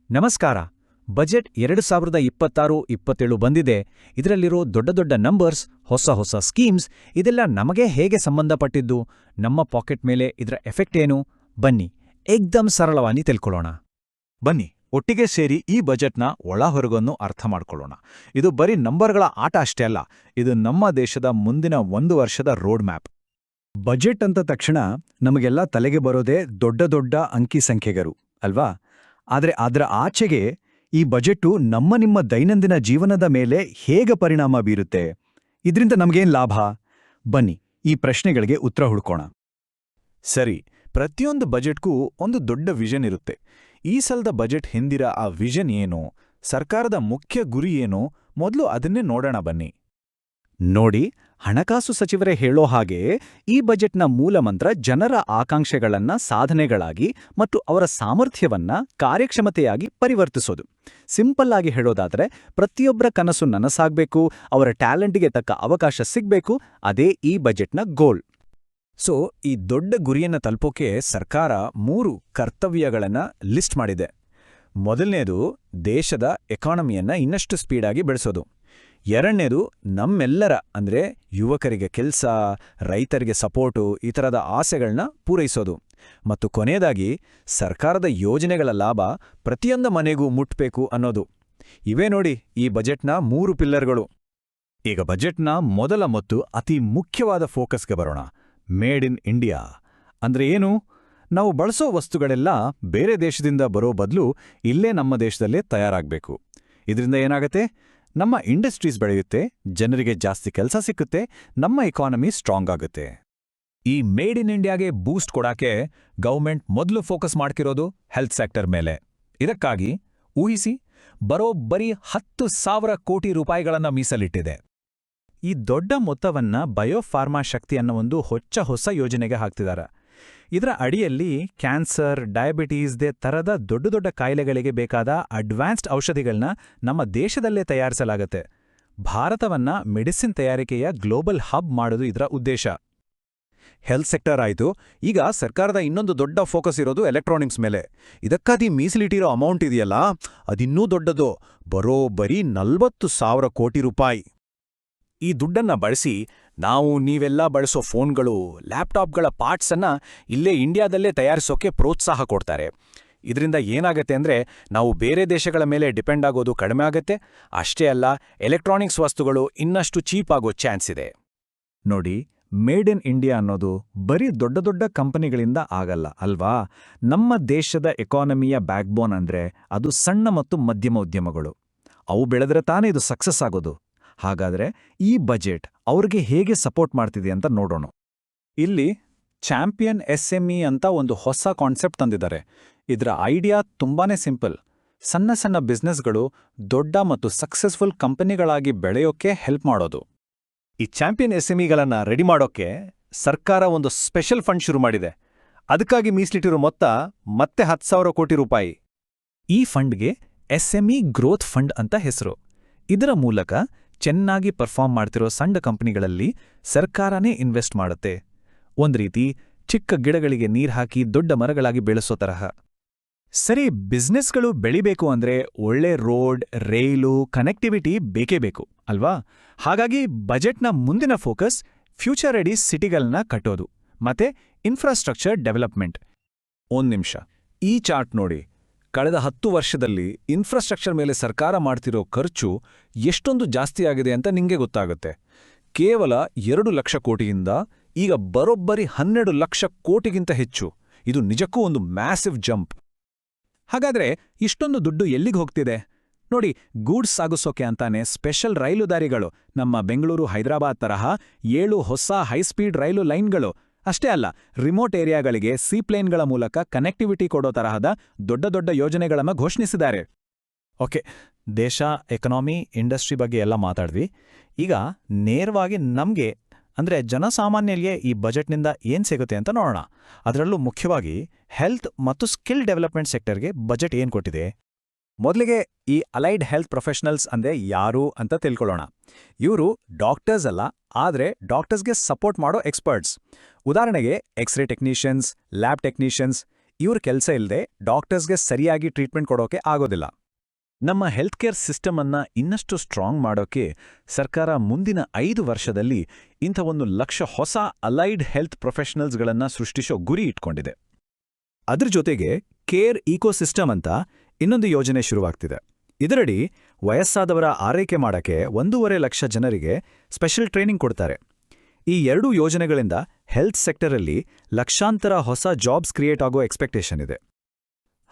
ನಮಸ್ಕಾರ. ಬಜೆಟ್ 2026-27 ಬಂದಿದೆ. ಇದರಲ್ಲಿರೋ ದೊಡ್ಡ ದೊಡ್ಡ ನಂಬರ್ಸ್, ಹೊಸ ಸ್ಕೀಮ್ಸ್ ಇದೆಲ್ಲ ನಮಗೆ ಹೇಗೆ ಸಂಬಂಧಪಟ್ಟಿದ್ದು, ನಮ್ಮ ಪಾಕೆಟ್ ಮೇಲೆ ಇದರ ಎಫೆಕ್ಟ್ ಏನು? ಬನ್ನಿ ಏಕ್ದಮ್ ಸರಳವಾಗಿ ತಿಳ್ಕೊಳ್ಳೋಣ. ಬನ್ನಿ ಒಟ್ಟಿಗೆ ಸೇರಿ ಈ ಬಜೆಟ್ನ ಒಳಹೊರಗನ್ನು ಅರ್ಥ ಮಾಡ್ಕೊಳ್ಳೋಣ. ಇದು ಬರೀ ನಂಬರ್ಗಳ ಆಟ ಅಷ್ಟೇ ಅಲ್ಲ, ಇದು ನಮ್ಮ ದೇಶದ ಮುಂದಿನ 1 ವರ್ಷದ ರೋಡ್ ಮ್ಯಾಪ್. ಬಜೆಟ್ ಅಂತ ತಕ್ಷಣ ನಮಗೆಲ್ಲ ತಲೆಗೆ ಬರೋದೇ ದೊಡ್ಡ ದೊಡ್ಡ ಅಂಕಿ ಸಂಖ್ಯೆಗಳು ಅಲ್ವಾ? ಆದರೆ ಅದರ ಆಚೆಗೆ ಈ ಬಜೆಟ್ಟು ನಿಮ್ಮ ದೈನಂದಿನ ಜೀವನದ ಮೇಲೆ ಹೇಗೆ ಪರಿಣಾಮ ಬೀರುತ್ತೆ, ಇದರಿಂದ ನಮಗೇನು ಲಾಭ? ಬನ್ನಿ ಈ ಪ್ರಶ್ನೆಗಳಿಗೆ ಉತ್ತರ ಹುಡ್ಕೋಣ. ಸರಿ, ಪ್ರತಿಯೊಂದು ಬಜೆಟ್ಗೂ ಒಂದು ದೊಡ್ಡ ವಿಷನ್ ಇರುತ್ತೆ. ಈ ಸಲದ ಬಜೆಟ್ ಹಿಂದಿರ ಆ ವಿಷನ್ ಏನು, ಸರ್ಕಾರದ ಮುಖ್ಯ ಗುರಿ ಏನು, ಮೊದಲು ಅದನ್ನೇ ನೋಡೋಣ ಬನ್ನಿ. ನೋಡಿ, ಹಣಕಾಸು ಸಚಿವರೇ ಹೇಳೋ ಹಾಗೆ ಈ ಬಜೆಟ್ನ ಮೂಲಮಂತ್ರ ಜನರ ಆಕಾಂಕ್ಷೆಗಳನ್ನ ಸಾಧನೆಗಳಾಗಿ ಮತ್ತು ಅವರ ಸಾಮರ್ಥ್ಯವನ್ನ ಕಾರ್ಯಕ್ಷಮತೆಯಾಗಿ ಪರಿವರ್ತಿಸೋದು. ಸಿಂಪಲ್ ಆಗಿ ಹೇಳೋದಾದ್ರೆ, ಪ್ರತಿಯೊಬ್ಬರ ಕನಸು ನನಸಾಗಬೇಕು, ಅವರ ಟ್ಯಾಲೆಂಟ್ಗೆ ತಕ್ಕ ಅವಕಾಶ ಸಿಗಬೇಕು, ಅದೇ ಈ ಬಜೆಟ್ನ ಗೋಲ್. ಸೊ ಈ ದೊಡ್ಡ ಗುರಿಯನ್ನ ತಲುಪೋಕೆ ಸರ್ಕಾರ 3 ಕರ್ತವ್ಯಗಳನ್ನ ಲಿಸ್ಟ್ ಮಾಡಿದೆ. ಮೊದಲನೇದು ದೇಶದ ಎಕಾನಮಿಯನ್ನ ಇನ್ನಷ್ಟು ಸ್ಪೀಡಾಗಿ ಬೆಳೆಸೋದು. ಎರಡನೇದು ನಮ್ಮೆಲ್ಲರ ಅಂದ್ರೆ ಯುವಕರಿಗೆ ಕೆಲಸ, ರೈತರಿಗೆ ಸಪೋರ್ಟು, ಈ ಥರದ ಆಸೆಗಳನ್ನ ಪೂರೈಸೋದು. ಮತ್ತು ಕೊನೆಯದಾಗಿ ಸರ್ಕಾರದ ಯೋಜನೆಗಳ ಲಾಭ ಪ್ರತಿಯೊಂದು ಮನೆಗೂ ಮುಟ್ಬೇಕು ಅನ್ನೋದು. ಇವೇ ನೋಡಿ ಈ ಬಜೆಟ್ನ 3 ಪಿಲ್ಲರ್ಗಳು. ಈಗ ಬಜೆಟ್ನ ಮೊದಲ ಮತ್ತು ಅತಿ ಮುಖ್ಯವಾದ ಫೋಕಸ್ಗೆ ಬರೋಣ. ಮೇಡ್ ಇನ್ ಇಂಡಿಯಾ ಅಂದ್ರೆ ಏನು? ನಾವು ಬಳಸೋ ವಸ್ತುಗಳೆಲ್ಲ ಬೇರೆ ದೇಶದಿಂದ ಬರೋ ಬದಲು ಇಲ್ಲೇ ನಮ್ಮ ದೇಶದಲ್ಲೇ ತಯಾರಾಗಬೇಕು. ಇದರಿಂದ ಏನಾಗುತ್ತೆ? ನಮ್ಮ ಇಂಡಸ್ಟ್ರೀಸ್ ಬೆಳೆಯುತ್ತೆ, ಜನರಿಗೆ ಜಾಸ್ತಿ ಕೆಲಸ ಸಿಕ್ಕುತ್ತೆ, ನಮ್ಮ ಎಕಾನಮಿ ಸ್ಟ್ರಾಂಗ್ ಆಗುತ್ತೆ. ಈ ಮೇಡ್ ಇನ್ ಇಂಡಿಯಾಗೆ ಬೂಸ್ಟ್ ಕೊಡಾಕೆ ಗೌರ್ಮೆಂಟ್ ಮೊದಲು ಫೋಕಸ್ ಮಾಡ್ತಿರೋದು ಹೆಲ್ತ್ ಸೆಕ್ಟರ್ ಮೇಲೆ. ಇದಕ್ಕಾಗಿ ಊಹಿಸಿ, ಬರೋಬ್ಬರಿ 10,000 ಕೋಟಿ ರೂಪಾಯಿಗಳನ್ನ ಮೀಸಲಿಟ್ಟಿದೆ. ಈ ದೊಡ್ಡ ಮೊತ್ತವನ್ನ ಬಯೋಫಾರ್ಮಾ ಶಕ್ತಿ ಅನ್ನೋ ಒಂದು ಹೊಸ ಯೋಜನೆಗೆ ಹಾಕ್ತಿದ್ದಾರೆ. ಇದರ ಅಡಿಯಲ್ಲಿ ಕ್ಯಾನ್ಸರ್, ಡಯಾಬಿಟೀಸ್ದೇ ತರದ ದೊಡ್ಡ ಕಾಯಿಲೆಗಳಿಗೆ ಬೇಕಾದ ಅಡ್ವಾನ್ಸ್ಡ್ ಔಷಧಿಗಳನ್ನ ನಮ್ಮ ದೇಶದಲ್ಲೇ ತಯಾರಿಸಲಾಗುತ್ತೆ. ಭಾರತವನ್ನ ಮೆಡಿಸಿನ್ ತಯಾರಿಕೆಯ ಗ್ಲೋಬಲ್ ಹಬ್ ಮಾಡೋದು ಇದರ ಉದ್ದೇಶ. ಹೆಲ್ತ್ ಸೆಕ್ಟರ್ ಆಯಿತು. ಈಗ ಸರ್ಕಾರದ ಇನ್ನೊಂದು ದೊಡ್ಡ ಫೋಕಸ್ ಇರೋದು ಎಲೆಕ್ಟ್ರಾನಿಕ್ಸ್ ಮೇಲೆ. ಇದಕ್ಕಾಗಿ ಮೀಸಲಿಟ್ಟಿರೋ ಅಮೌಂಟ್ ಇದೆಯಲ್ಲ, ಅದಿನ್ನೂ ದೊಡ್ಡದು, ಬರೋಬ್ಬರಿ 40,000 ಕೋಟಿ ರೂಪಾಯಿ. ಈ ದುಡ್ಡನ್ನ ಬಳಸಿ ನೀವೆಲ್ಲ ಬಳಸೋ ಫೋನ್ಗಳು, ಲ್ಯಾಪ್ಟಾಪ್ಗಳ ಪಾರ್ಟ್ಸನ್ನ ಇಲ್ಲೇ ಇಂಡಿಯಾದಲ್ಲೇ ತಯಾರಿಸೋಕೆ ಪ್ರೋತ್ಸಾಹ ಕೊಡ್ತಾರೆ. ಇದರಿಂದ ಏನಾಗತ್ತೆ ಅಂದ್ರೆ, ನಾವು ಬೇರೆ ದೇಶಗಳ ಮೇಲೆ ಡಿಪೆಂಡ್ ಆಗೋದು ಕಡಿಮೆ ಆಗತ್ತೆ. ಅಷ್ಟೇ ಅಲ್ಲ, ಎಲೆಕ್ಟ್ರಾನಿಕ್ಸ್ ವಸ್ತುಗಳು ಇನ್ನಷ್ಟು ಚೀಪ್ ಆಗೋ ಚಾನ್ಸ್ ಇದೆ. ನೋಡಿ, ಮೇಡ್ ಇನ್ ಇಂಡಿಯಾ ಅನ್ನೋದು ಬರೀ ದೊಡ್ಡ ಕಂಪನಿಗಳಿಂದ ಆಗಲ್ಲ ಅಲ್ವಾ? ನಮ್ಮ ದೇಶದ ಎಕಾನಮಿಯ ಬ್ಯಾಕ್ಬೋನ್ ಅಂದ್ರೆ ಅದು ಸಣ್ಣ ಮತ್ತು ಮಧ್ಯಮ ಉದ್ಯಮಗಳು. ಅವು ಬೆಳೆದ್ರೆ ತಾನೇ ಇದು ಸಕ್ಸಸ್ ಆಗೋದು. ಹಾಗಾದ್ರೆ ಈ ಬಜೆಟ್ ಅವ್ರಿಗೆ ಹೇಗೆ ಸಪೋರ್ಟ್ ಮಾಡ್ತಿದೆ ಅಂತ ನೋಡೋಣ. ಇಲ್ಲಿ ಚಾಂಪಿಯನ್ SME ಅಂತ ಒಂದು ಹೊಸ ಕಾನ್ಸೆಪ್ಟ್ ತಂದಿದ್ದಾರೆ. ಇದರ ಐಡಿಯಾ ತುಂಬಾನೇ ಸಿಂಪಲ್. ಸಣ್ಣ ಬಿಸ್ನೆಸ್ಗಳು ದೊಡ್ಡ ಮತ್ತು ಸಕ್ಸಸ್ಫುಲ್ ಕಂಪನಿಗಳಾಗಿ ಬೆಳೆಯೋಕೆ ಹೆಲ್ಪ್ ಮಾಡೋದು. ಈ ಚಾಂಪಿಯನ್ SMEಗಳನ್ನ ರೆಡಿ ಮಾಡೋಕೆ ಸರ್ಕಾರ ಒಂದು ಸ್ಪೆಷಲ್ ಫಂಡ್ ಶುರು ಮಾಡಿದೆ. ಅದಕ್ಕಾಗಿ ಮೀಸಲಿಟ್ಟಿರೋ ಮೊತ್ತ ಮತ್ತೆ 10,000 ಕೋಟಿ ರೂಪಾಯಿ. ಈ ಫಂಡ್ಗೆ SME ಗ್ರೋತ್ ಫಂಡ್ ಅಂತ ಹೆಸರು. ಇದರ ಮೂಲಕ ಚೆನ್ನಾಗಿ ಪರ್ಫಾರ್ಮ್ ಮಾಡ್ತಿರೋ ಸಣ್ಣ ಕಂಪನಿಗಳಲ್ಲಿ ಸರ್ಕಾರನೇ ಇನ್ವೆಸ್ಟ್ ಮಾಡುತ್ತೆ. ಒಂದ್ ರೀತಿ ಚಿಕ್ಕ ಗಿಡಗಳಿಗೆ ನೀರ್ ಹಾಕಿ ದೊಡ್ಡ ಮರಗಳಾಗಿ ಬೆಳೆಸೋ ತರಹ. ಸರಿ, ಬಿಸ್ನೆಸ್ಗಳು ಬೆಳಿಬೇಕು ಅಂದ್ರೆ ಒಳ್ಳೆ ರೋಡ್, ರೈಲು, ಕನೆಕ್ಟಿವಿಟಿ ಬೇಕೇ ಬೇಕು ಅಲ್ವಾ? ಹಾಗಾಗಿ ಬಜೆಟ್ನ ಮುಂದಿನ ಫೋಕಸ್ ಫ್ಯೂಚರ್ ರೆಡಿ ಸಿಟಿಗಳನ್ನ ಕಟ್ಟೋದು ಮತ್ತೆ ಇನ್ಫ್ರಾಸ್ಟ್ರಕ್ಚರ್ ಡೆವಲಪ್ಮೆಂಟ್. ಒಂದ್ ನಿಮಿಷ, ಈ ಚಾರ್ಟ್ ನೋಡಿ. ಕಳೆದ 10 ವರ್ಷದಲ್ಲಿ ಇನ್ಫ್ರಾಸ್ಟ್ರಕ್ಚರ್ ಮೇಲೆ ಸರ್ಕಾರ ಮಾಡ್ತಿರೋ ಖರ್ಚು ಎಷ್ಟೊಂದು ಜಾಸ್ತಿ ಆಗಿದೆ ಅಂತ ನಿಂಗೆ ಗೊತ್ತಾಗುತ್ತೆ. ಕೇವಲ 2 ಲಕ್ಷ ಕೋಟಿಯಿಂದ ಈಗ ಬರೋಬ್ಬರಿ 12 ಲಕ್ಷ ಕೋಟಿಗಿಂತ ಹೆಚ್ಚು. ಇದು ನಿಜಕ್ಕೂ ಒಂದು ಮ್ಯಾಸಿವ್ ಜಂಪ್. ಹಾಗಾದ್ರೆ ಇಷ್ಟೊಂದು ದುಡ್ಡು ಎಲ್ಲಿಗೆ ಹೋಗ್ತಿದೆ? ನೋಡಿ, ಗೂಡ್ಸ್ ಸಾಗಿಸೋಕೆ ಅಂತಾನೆ ಸ್ಪೆಷಲ್ ರೈಲು ದಾರಿಗಳು, ನಮ್ಮ ಬೆಂಗಳೂರು ಹೈದರಾಬಾದ್ ತರಹ 7 ಹೊಸ ಹೈಸ್ಪೀಡ್ ರೈಲು ಲೈನ್ಗಳು. ಅಷ್ಟೇ ಅಲ್ಲ, ರಿಮೋಟ್ ಏರಿಯಾಗಳಿಗೆ ಸೀಪ್ಲೇನ್ಗಳ ಮೂಲಕ ಕನೆಕ್ಟಿವಿಟಿ ಕೊಡೋ ತರಹದ ದೊಡ್ಡ ಯೋಜನೆಗಳನ್ನ ಘೋಷಿಸಿದ್ದಾರೆ. ಓಕೆ, ದೇಶ, ಎಕನಾಮಿ, ಇಂಡಸ್ಟ್ರಿ ಬಗ್ಗೆ ಎಲ್ಲ ಮಾತಾಡ್ವಿ. ಈಗ ನೇರವಾಗಿ ನಮ್ಗೆ ಅಂದ್ರೆ ಜನಸಾಮಾನ್ಯರಿಗೆ ಈ ಬಜೆಟ್ನಿಂದ ಏನ್ ಸಿಗುತ್ತೆ ಅಂತ ನೋಡೋಣ. ಅದರಲ್ಲೂ ಮುಖ್ಯವಾಗಿ ಹೆಲ್ತ್ ಮತ್ತು ಸ್ಕಿಲ್ ಡೆವಲಪ್ಮೆಂಟ್ ಸೆಕ್ಟರ್ಗೆ ಬಜೆಟ್ ಏನ್ ಕೊಟ್ಟಿದೆ. ಮೊದಲಿಗೆ ಈ ಅಲೈಡ್ ಹೆಲ್ತ್ ಪ್ರೊಫೆಷನಲ್ಸ್ ಅಂದ್ರೆ ಯಾರು ಅಂತ ತಿಳ್ಕೊಳ್ಳೋಣ. ಇವರು ಡಾಕ್ಟರ್ಸ್ ಅಲ್ಲ, ಆದ್ರೆ ಡಾಕ್ಟರ್ಸ್ಗೆ ಸಪೋರ್ಟ್ ಮಾಡೋ ಎಕ್ಸ್ಪರ್ಟ್ಸ್. ಉದಾಹರಣೆಗೆ ಎಕ್ಸ್ರೇ ಟೆಕ್ನಿಷಿಯನ್ಸ್, ಲ್ಯಾಬ್ ಟೆಕ್ನಿಷಿಯನ್ಸ್, ಇವ್ರ ಕೆಲಸ ಇಲ್ಲದೆ ಡಾಕ್ಟರ್ಸ್ಗೆ ಸರಿಯಾಗಿ ಟ್ರೀಟ್ಮೆಂಟ್ ಕೊಡೋಕೆ ಆಗೋದಿಲ್ಲ. ನಮ್ಮ ಹೆಲ್ತ್ ಕೇರ್ ಸಿಸ್ಟಮ್ ಅನ್ನ ಇನ್ನಷ್ಟು ಸ್ಟ್ರಾಂಗ್ ಮಾಡೋಕೆ ಸರ್ಕಾರ ಮುಂದಿನ 5 ವರ್ಷದಲ್ಲಿ ಇಂಥ 1,00,000 ಹೊಸ ಅಲೈಡ್ ಹೆಲ್ತ್ ಪ್ರೊಫೆಷನಲ್ಸ್ಗಳನ್ನ ಸೃಷ್ಟಿಸೋ ಗುರಿ ಇಟ್ಕೊಂಡಿದೆ. ಅದ್ರ ಜೊತೆಗೆ ಕೇರ್ ಇಕೋಸಿಸ್ಟಮ್ ಅಂತ ಇನ್ನೊಂದು ಯೋಜನೆ ಶುರುವಾಗ್ತಿದೆ. ಇದರಡಿ ವಯಸ್ಸಾದವರ ಆರೈಕೆ ಮಾಡಕ್ಕೆ 1.5 ಲಕ್ಷ ಜನರಿಗೆ ಸ್ಪೆಷಲ್ ಟ್ರೈನಿಂಗ್ ಕೊಡ್ತಾರೆ. ಈ 2 ಯೋಜನೆಗಳಿಂದ ಹೆಲ್ತ್ ಸೆಕ್ಟರಲ್ಲಿ ಲಕ್ಷಾಂತರ ಹೊಸ ಜಾಬ್ಸ್ ಕ್ರಿಯೇಟ್ ಆಗೋ ಎಕ್ಸ್ಪೆಕ್ಟೇಷನ್ ಇದೆ.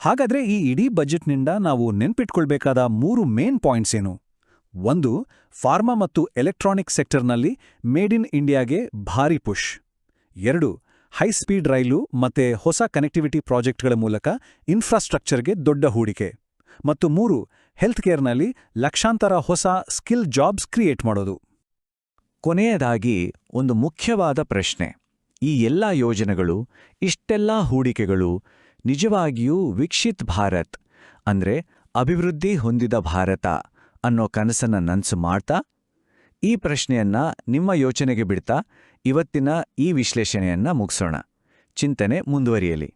ಹಾಗಾದ್ರೆ ಈ ಇಡೀ ಬಜೆಟ್ನಿಂದ ನಾವು ನೆನ್ಪಿಟ್ಕೊಳ್ಬೇಕಾದ 3 ಮೇನ್ ಪಾಯಿಂಟ್ಸ್ ಏನು? 1, ಫಾರ್ಮಾ ಮತ್ತು ಎಲೆಕ್ಟ್ರಾನಿಕ್ ಸೆಕ್ಟರ್ನಲ್ಲಿ ಮೇಡ್ ಇನ್ ಇಂಡಿಯಾಗೆ ಭಾರಿ ಪುಷ್. 2, ಹೈ ಸ್ಪೀಡ್ ರೈಲು ಮತ್ತೆ ಹೊಸ ಕನೆಕ್ಟಿವಿಟಿ ಪ್ರಾಜೆಕ್ಟ್ಗಳ ಮೂಲಕ ಇನ್ಫ್ರಾಸ್ಟ್ರಕ್ಚರ್ಗೆ ದೊಡ್ಡ ಹೂಡಿಕೆ. ಮತ್ತು 3, ಹೆಲ್ತ್ ಕೇರ್ನಲ್ಲಿ ಲಕ್ಷಾಂತರ ಹೊಸ ಸ್ಕಿಲ್ ಜಾಬ್ಸ್ ಕ್ರಿಯೇಟ್ ಮಾಡೋದು. ಕೊನೆಯದಾಗಿ ಒಂದು ಮುಖ್ಯವಾದ ಪ್ರಶ್ನೆ. ಈ ಎಲ್ಲ ಯೋಜನೆಗಳು, ಇಷ್ಟೆಲ್ಲ ಹೂಡಿಕೆಗಳು ನಿಜವಾಗಿಯೂ ವಿಕಸಿತ್ ಭಾರತ್ ಅಂದ್ರೆ ಅಭಿವೃದ್ಧಿ ಹೊಂದಿದ ಭಾರತ ಅನ್ನೋ ಕನಸನ್ನ ನನಸು ಮಾಡ್ತಾ? ಈ ಪ್ರಶ್ನೆಯನ್ನ ನಿಮ್ಮ ಯೋಚನೆಗೆ ಬಿಡ್ತಾ ಇವತ್ತಿನ ಈ ವಿಶ್ಲೇಷಣೆಯನ್ನ ಮುಗಿಸೋಣ. ಚಿಂತನೆ ಮುಂದುವರಿಯಲಿ.